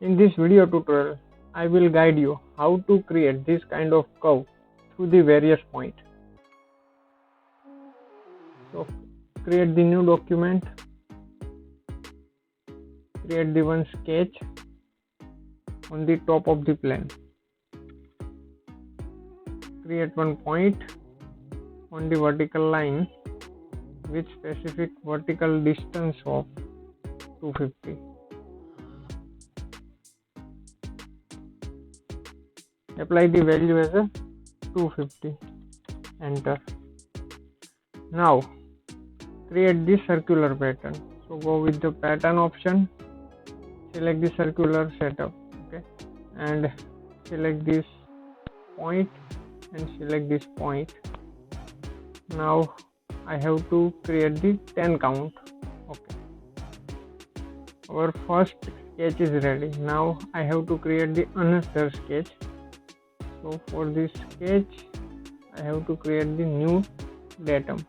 In this video tutorial, I will guide you how to create this kind of curve through the various points. So create the new document, create the one sketch on the top of the plane, create one point on the vertical line with specific vertical distance of 250. Apply the value as a 250. Enter. Now create the circular pattern. So go with the pattern option, select the circular setup, okay, and select this point and select this point. Now I have to create the 10 count. Okay, our first sketch is ready. Now I have to create the another sketch. So for this sketch I have to create the new datum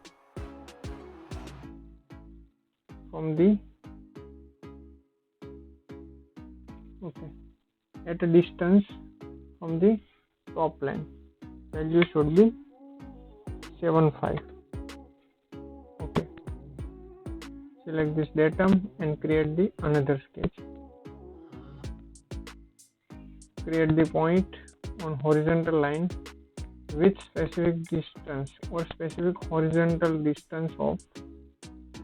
from the at a distance from the top plane. Value should be 75. Okay, select this datum and create the another sketch. Create the point on horizontal line with specific distance or specific horizontal distance of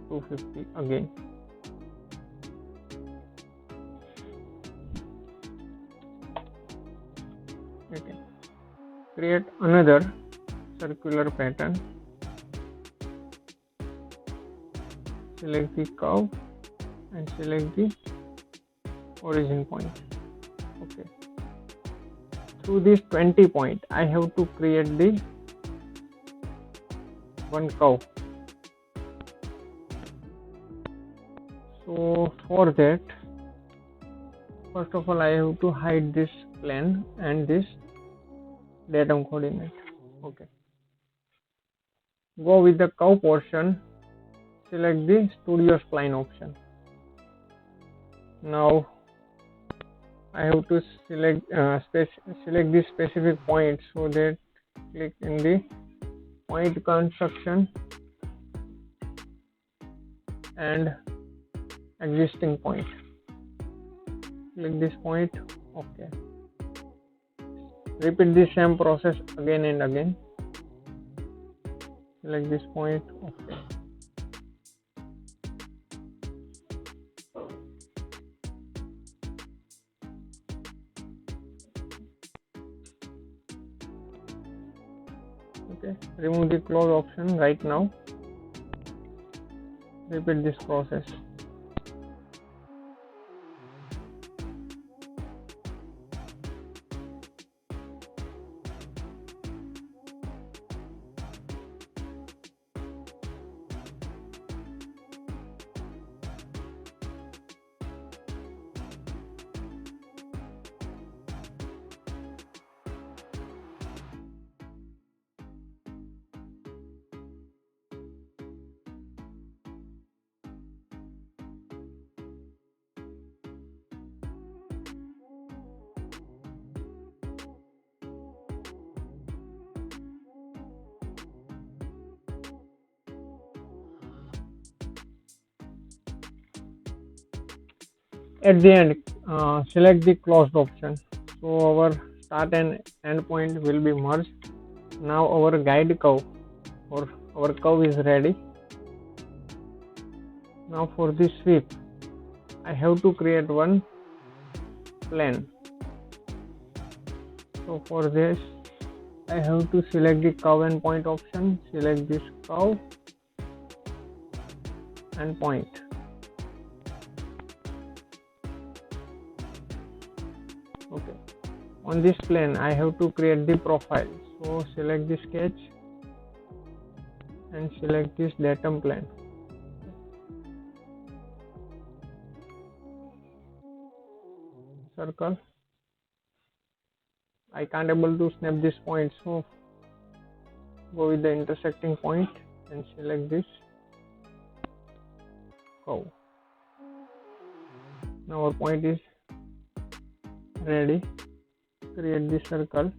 250 again. Okay, create another circular pattern, select the curve and select the origin point. Okay, through this 20 point I have to create the one curve. So for that, first of all I have to hide this plane and this datum coordinate. Okay, go with the curve portion, select the studio spline option. Now I have to select this specific point, so that click in the point construction and existing point, click this point. Okay, repeat the same process again and again. Select this point. Okay, remove the close option right now. Repeat this process. At the end, select the closed option, so our start and end point will be merged. Now our guide curve or our curve is ready. Now for this sweep I have to create one plane. So for this I have to select the curve and point option, select this curve and point. Okay, on this plane I have to create the profile, so select the sketch and select this datum plane. Circle. I can't able to snap this point, so go with the intersecting point and select this curve. Now our point is ready. Create the circle.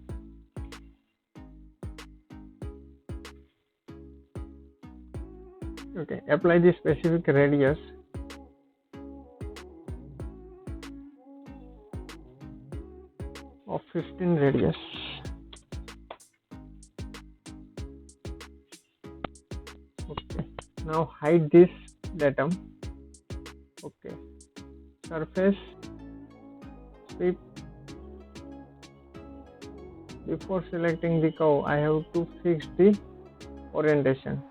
Okay, apply the specific radius. Of 15 radius. Okay, now hide this datum. Okay, surface sweep. Before selecting the curve, I have to fix the orientation,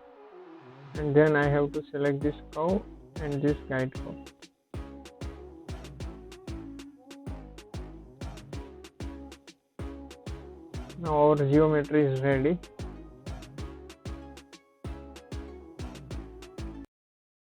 and then I have to select this curve and this guide curve. Now our geometry is ready.